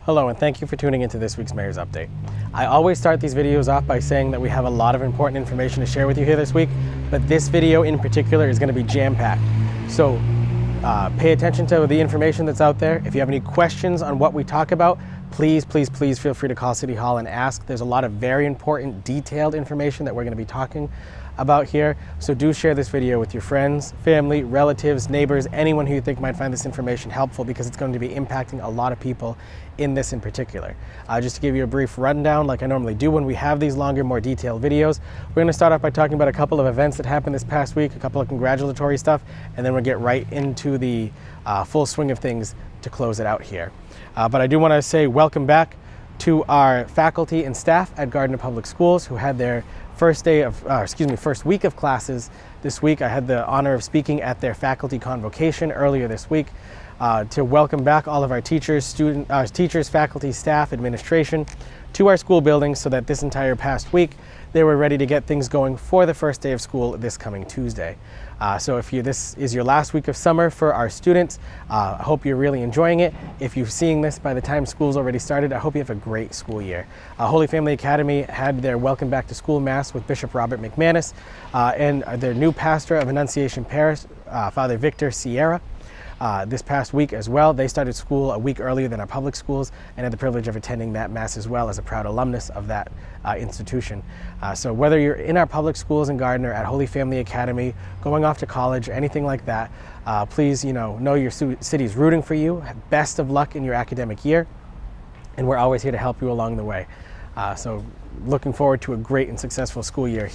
Hello, and thank you for tuning into this week's Mayor's Update. I always start these videos off by saying that we have a lot of important information to share with you here this week, but this video in particular is going to be jam-packed. So pay attention to the information that's out there. If you have any questions on what we talk about, please feel free to call City Hall and ask. There's a lot of very important, detailed information that we're going to be talking about here. So do share this video with your friends, family, relatives, neighbors, anyone who you think might find this information helpful, because it's going to be impacting a lot of people in this in particular. Just to give you a brief rundown, like I normally do when we have these longer, more detailed videos, we're going to start off by talking about a couple of events that happened this past week, a couple of congratulatory stuff, and then we'll get right into the full swing of things to close it out here. But I do want to say welcome back to our faculty and staff at Gardner Public Schools who had their first week of classes this week. I had the honor of speaking at their faculty convocation earlier this week to welcome back all of our teachers, faculty, staff, administration to our school buildings, so that this entire past week they were ready to get things going for the first day of school this coming Tuesday. So if this is your last week of summer for our students, I hope you're really enjoying it. If you're seeing this by the time school's already started, I hope you have a great school year. Holy Family Academy had their Welcome Back to School Mass with Bishop Robert McManus and their new pastor of Annunciation Parish, Father Victor Sierra. This past week as well. They started school a week earlier than our public schools, and had the privilege of attending that Mass as well as a proud alumnus of that institution. So whether you're in our public schools in Gardner, at Holy Family Academy, going off to college, or anything like that, please know your city's rooting for you. Best of luck in your academic year, and we're always here to help you along the way. So looking forward to a great and successful school year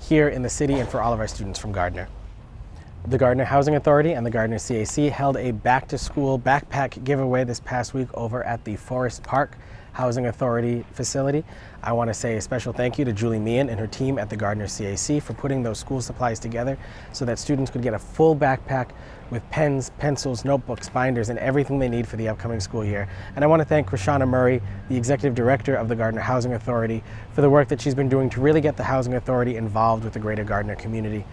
here in the city and for all of our students from Gardner. The Gardner Housing Authority and the Gardner CAC held a back-to-school backpack giveaway this past week over at the Forest Park Housing Authority facility. I want to say a special thank you to Julie Meehan and her team at the Gardner CAC for putting those school supplies together so that students could get a full backpack with pens, pencils, notebooks, binders, and everything they need for the upcoming school year. And I want to thank Rashana Murray, the Executive Director of the Gardner Housing Authority, for the work that she's been doing to really get the Housing Authority involved with the greater Gardner community.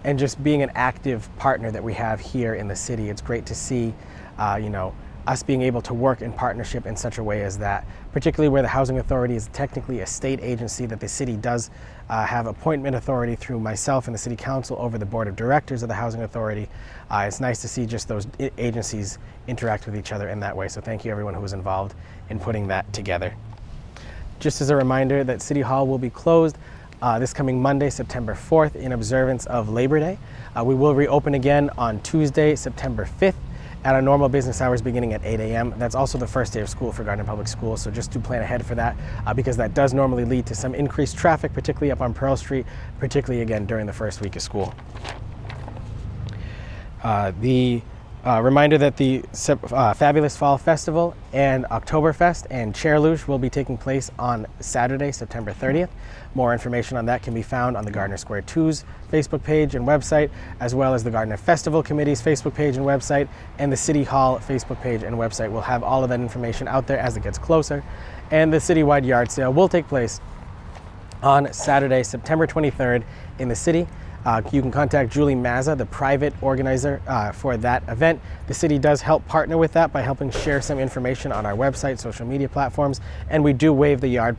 And just being an active partner that we have here in the city. It's great to see, us being able to work in partnership in such a way as that, particularly where the Housing Authority is technically a state agency that the city does have appointment authority through myself and the City Council over the Board of Directors of the Housing Authority. It's nice to see just those agencies interact with each other in that way. So thank you everyone who was involved in putting that together. Just as a reminder that City Hall will be closed this coming Monday, September 4th, in observance of Labor Day. We will reopen again on Tuesday, September 5th, at our normal business hours beginning at 8 a.m. That's also the first day of school for Gardner Public Schools, so just do plan ahead for that because that does normally lead to some increased traffic, particularly up on Pearl Street, particularly again during the first week of school. Reminder that the Fabulous Fall Festival and Oktoberfest and Chair Luge will be taking place on Saturday, September 30th. More information on that can be found on the Gardner Square 2's Facebook page and website, as well as the Gardner Festival Committee's Facebook page and website, and the City Hall Facebook page and website. We'll have all of that information out there as it gets closer. And the citywide yard sale will take place on Saturday, September 23rd in the city. You can contact Julie Mazza, the private organizer for that event. The city does help partner with that by helping share some information on our website, social media platforms, and we do waive the yard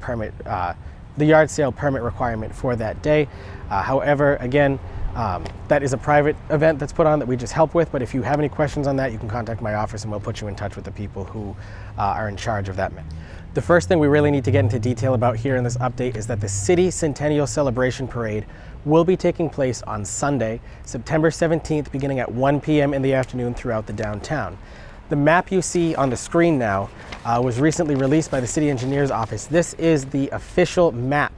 sale permit requirement for that day. However, again, that is a private event that's put on that we just help with, but if you have any questions on that, you can contact my office and we'll put you in touch with the people who are in charge of that. The first thing we really need to get into detail about here in this update is that the City Centennial Celebration Parade will be taking place on Sunday, September 17th, beginning at 1 p.m. in the afternoon throughout the downtown. The map you see on the screen now was recently released by the City Engineer's Office. This is the official map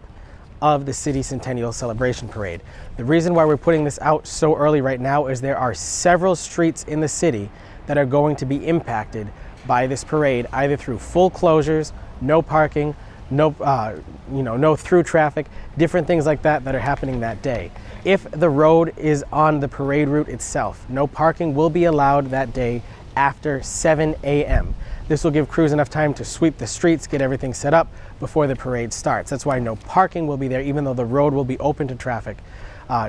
of the City Centennial Celebration Parade. The reason why we're putting this out so early right now is there are several streets in the city that are going to be impacted by this parade, either through full closures, no parking, no through traffic, different things like that that are happening that day. If the road is on the parade route itself, no parking will be allowed that day after 7 a.m. This will give crews enough time to sweep the streets, get everything set up before the parade starts. That's why no parking will be there, even though the road will be open to traffic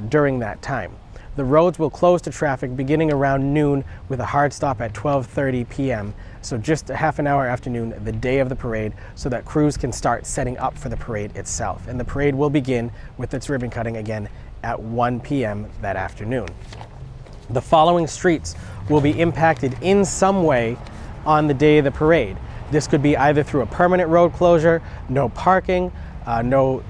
during that time. The roads will close to traffic beginning around noon with a hard stop at 12:30 p.m. So just a half an hour after noon, the day of the parade, so that crews can start setting up for the parade itself. And the parade will begin with its ribbon cutting again at 1 p.m. that afternoon. The following streets will be impacted in some way on the day of the parade. This could be either through a permanent road closure, no parking, no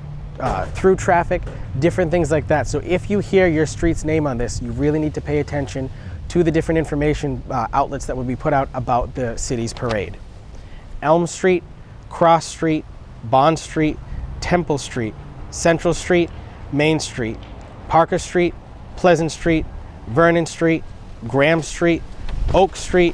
through traffic, different things like that. So if you hear your street's name on this, you really need to pay attention to the different information outlets that will be put out about the city's parade. Elm Street, Cross Street, Bond Street, Temple Street, Central Street, Main Street, Parker Street, Pleasant Street, Vernon Street, Graham Street, Oak Street,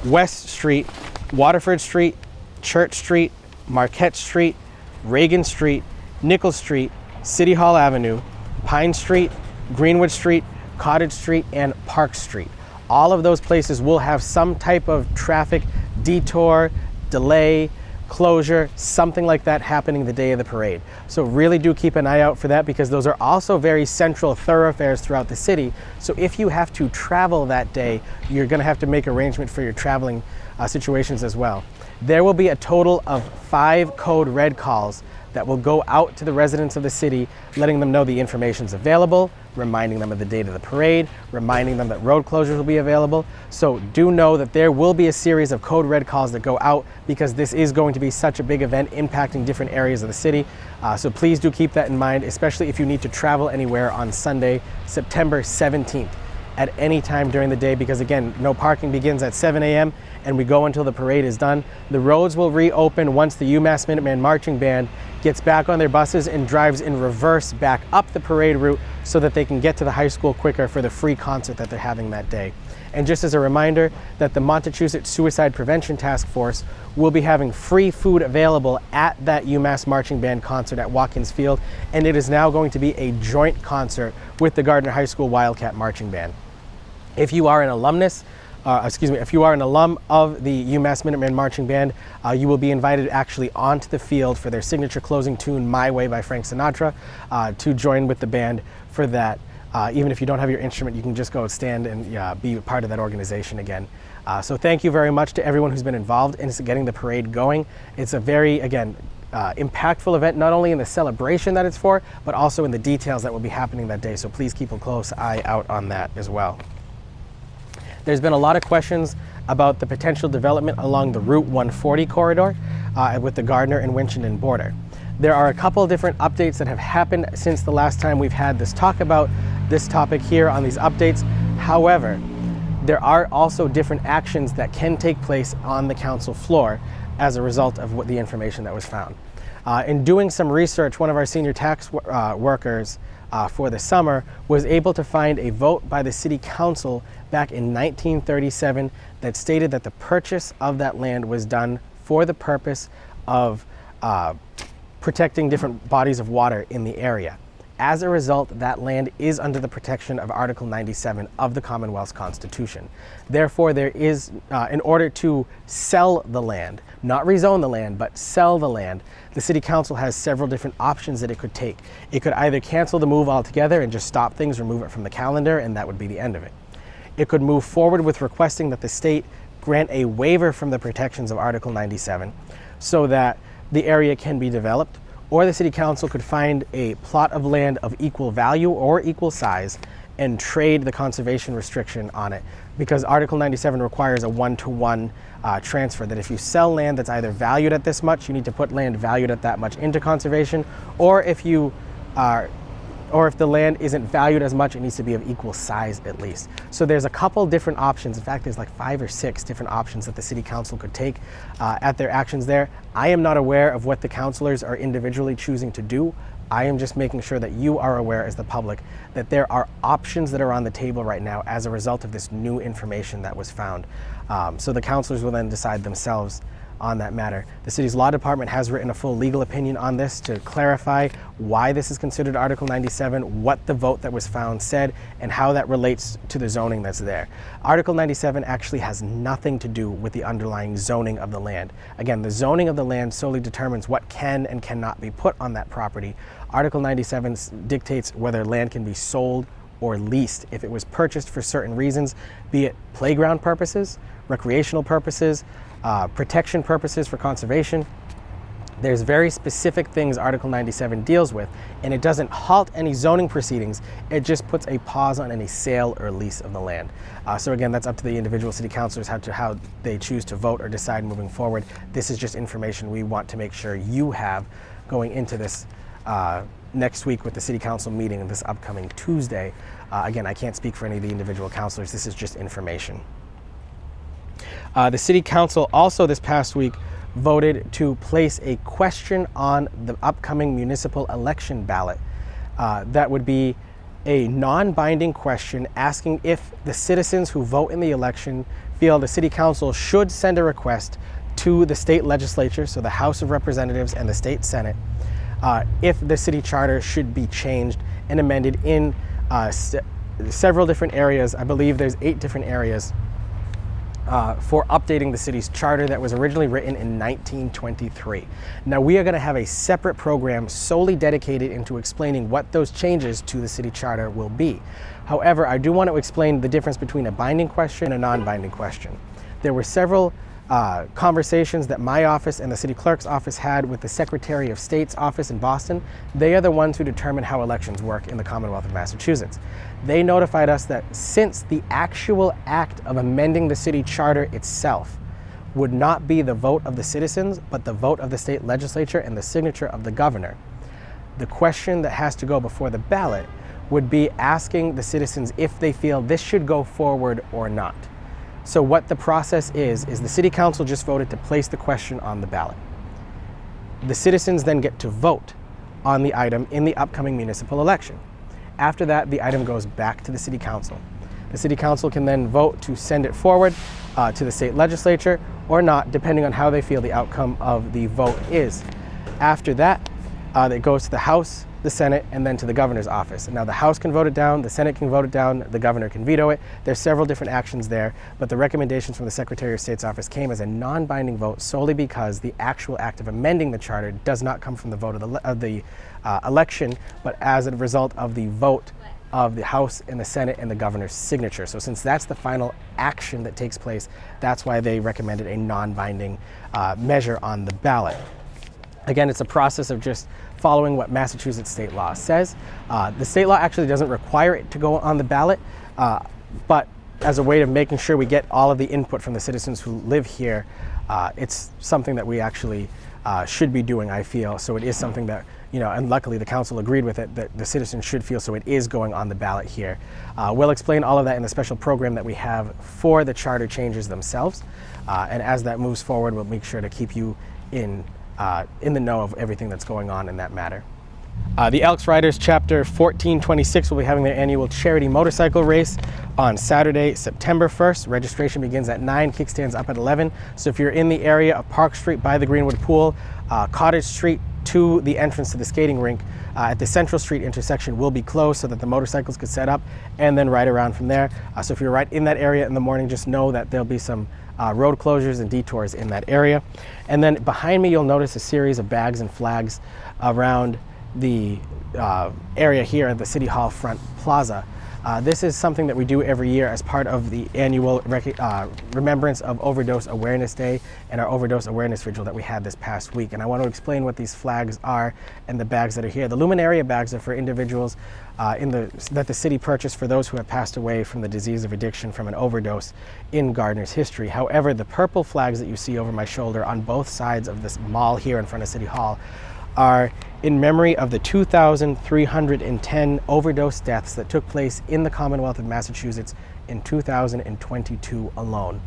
West Street, Waterford Street, Church Street, Marquette Street, Reagan Street, Nichols Street, City Hall Avenue, Pine Street, Greenwood Street, Cottage Street, and Park Street. All of those places will have some type of traffic detour, delay, closure, something like that happening the day of the parade. So really do keep an eye out for that, because those are also very central thoroughfares throughout the city. So if you have to travel that day, you're going to have to make arrangement for your traveling situations as well. There will be a total of 5 code red calls that will go out to the residents of the city, letting them know the information is available, reminding them of the date of the parade, reminding them that road closures will be available. So do know that there will be a series of code red calls that go out, because this is going to be such a big event impacting different areas of the city. So please do keep that in mind, especially if you need to travel anywhere on Sunday, September 17th. At any time during the day, because again, no parking begins at 7 a.m. and we go until the parade is done. The roads will reopen once the UMass Minuteman Marching Band gets back on their buses and drives in reverse back up the parade route, so that they can get to the high school quicker for the free concert that they're having that day. And just as a reminder that the Montechusett Suicide Prevention Task Force will be having free food available at that UMass Marching Band concert at Watkins Field, and it is now going to be a joint concert with the Gardner High School Wildcat Marching Band. If you are an if you are an alum of the UMass Minuteman Marching Band, you will be invited actually onto the field for their signature closing tune, My Way by Frank Sinatra, to join with the band for that. Even if you don't have your instrument, you can just go stand and be a part of that organization again. So thank you very much to everyone who's been involved in getting the parade going. It's a very, again, impactful event, not only in the celebration that it's for, but also in the details that will be happening that day. So please keep a close eye out on that as well. There's been a lot of questions about the potential development along the Route 140 corridor with the Gardner and Winchendon border. There are a couple of different updates that have happened since the last time we've had this talk about this topic here on these updates. However, there are also different actions that can take place on the council floor as a result of what the information that was found. In doing some research, one of our senior tax workers for the summer was able to find a vote by the city council back in 1937 that stated that the purchase of that land was done for the purpose of protecting different bodies of water in the area. As a result, that land is under the protection of Article 97 of the Commonwealth's Constitution. Therefore, there is, in order to sell the land, not rezone the land, but sell the land, the City Council has several different options that it could take. It could either cancel the move altogether and just stop things, remove it from the calendar, and that would be the end of it. It could move forward with requesting that the state grant a waiver from the protections of Article 97 so that the area can be developed, or the City Council could find a plot of land of equal value or equal size and trade the conservation restriction on it, because Article 97 requires a one-to-one transfer, that if you sell land that's either valued at this much, you need to put land valued at that much into conservation, or if you are or if the land isn't valued as much, it needs to be of equal size at least. So there's a couple different options. In fact, there's like 5 or 6 different options that the City Council could take at their actions there. I am not aware of what the councilors are individually choosing to do. I am just making sure that you are aware as the public that there are options that are on the table right now as a result of this new information that was found. So the councilors will then decide themselves on that matter. The city's law department has written a full legal opinion on this to clarify why this is considered Article 97, what the vote that was found said, and how that relates to the zoning that's there. Article 97 actually has nothing to do with the underlying zoning of the land. Again, the zoning of the land solely determines what can and cannot be put on that property. Article 97 dictates whether land can be sold or leased if it was purchased for certain reasons, be it playground purposes, recreational purposes, protection purposes for conservation. There's very specific things Article 97 deals with, and it doesn't halt any zoning proceedings. It just puts a pause on any sale or lease of the land. So again, that's up to the individual city councilors how they choose to vote or decide moving forward. This is just information we want to make sure you have going into this next week with the city council meeting this upcoming Tuesday. Again, I can't speak for any of the individual councilors. This is just information. The city council also this past week voted to place a question on the upcoming municipal election ballot. That would be a non-binding question asking if the citizens who vote in the election feel the city council should send a request to the state legislature, so the House of Representatives and the state Senate, if the city charter should be changed and amended in several different areas. I believe there's 8 different areas for updating the city's charter that was originally written in 1923. Now we are going to have a separate program solely dedicated into explaining what those changes to the city charter will be. However, I do want to explain the difference between a binding question and a non-binding question. There were several conversations that my office and the city clerk's office had with the Secretary of State's office in Boston. They are the ones who determine how elections work in the Commonwealth of Massachusetts. They notified us that since the actual act of amending the city charter itself would not be the vote of the citizens, but the vote of the state legislature and the signature of the governor, the question that has to go before the ballot would be asking the citizens if they feel this should go forward or not. So what the process is the city council just voted to place the question on the ballot. The citizens then get to vote on the item in the upcoming municipal election. After that, the item goes back to the city council. The city council can then vote to send it forward to the state legislature or not, depending on how they feel the outcome of the vote is. After that, it goes to the House, the Senate, and then to the governor's office. And now the House can vote it down, the Senate can vote it down, the governor can veto it. There's several different actions there, but the recommendations from the Secretary of State's office came as a non-binding vote solely because the actual act of amending the charter does not come from the vote of the election, but as a result of the vote of the House and the Senate and the governor's signature. So since that's the final action that takes place, that's why they recommended a non-binding measure on the ballot. Again, it's a process of just following what Massachusetts state law says. The state law actually doesn't require it to go on the ballot, but as a way of making sure we get all of the input from the citizens who live here, it's something that we actually should be doing, I feel. So it is something that, and luckily the council agreed with it, that the citizens should feel, so it is going on the ballot here. We'll explain all of that in the special program that we have for the charter changes themselves. And as that moves forward, we'll make sure to keep you in the know of everything that's going on in that matter. The Elks Riders Chapter 1426 will be having their annual charity motorcycle race on Saturday, September 1st. Registration begins at 9, kickstands up at 11. So if you're in the area of Park Street by the Greenwood Pool, Cottage Street to the entrance to the skating rink at the Central Street intersection will be closed so that the motorcycles could set up and then ride around from there. So if you're right in that area in the morning, just know that there'll be some road closures and detours in that area. And then behind me, you'll notice a series of bags and flags around the area here at the City Hall front plaza. This is something that we do every year as part of the annual Remembrance of Overdose Awareness Day and our Overdose Awareness Vigil that we had this past week. And I want to explain what these flags are and the bags that are here. The Luminaria bags are for individuals that the city purchased for those who have passed away from the disease of addiction from an overdose in Gardner's history. However, the purple flags that you see over my shoulder on both sides of this mall here in front of City Hall are in memory of the 2,310 overdose deaths that took place in the Commonwealth of Massachusetts in 2022 alone.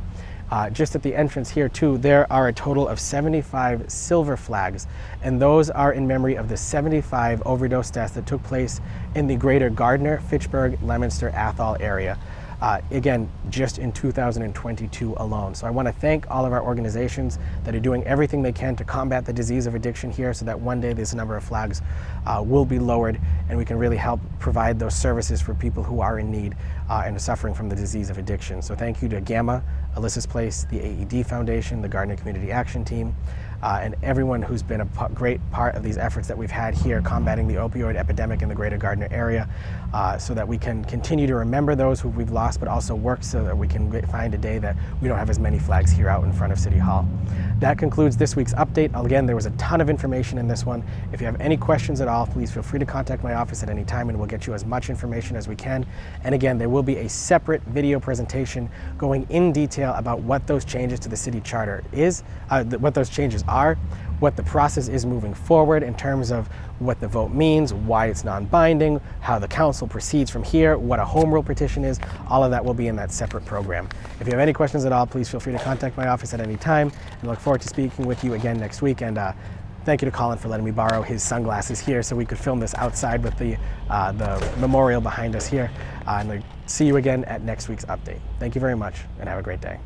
Just at the entrance here too, there are a total of 75 silver flags, and those are in memory of the 75 overdose deaths that took place in the greater Gardner, Fitchburg, Leominster, Athol area. Again, just in 2022 alone. So I want to thank all of our organizations that are doing everything they can to combat the disease of addiction here so that one day this number of flags will be lowered and we can really help provide those services for people who are in need and are suffering from the disease of addiction. So thank you to Gamma, Alyssa's Place, the AED Foundation, the Gardner Community Action Team, and everyone who's been a great part of these efforts that we've had here combating the opioid epidemic in the greater Gardner area, so that we can continue to remember those who we've lost, but also work so that we can find a day that we don't have as many flags here out in front of City Hall. That concludes this week's update. Again, there was a ton of information in this one. If you have any questions at all, please feel free to contact my office at any time and we'll get you as much information as we can. And again, there will be a separate video presentation going in detail about what those changes to the city charter what those changes are, what the process is moving forward in terms of what the vote means, why it's non-binding, how the council proceeds from here, what a home rule petition is. All of that will be in that separate program. If you have any questions at all, please feel free to contact my office at any time, and look forward to speaking with you again next week. And thank you to Colin for letting me borrow his sunglasses here so we could film this outside with the memorial behind us here. And see you again at next week's update. Thank you very much and have a great day.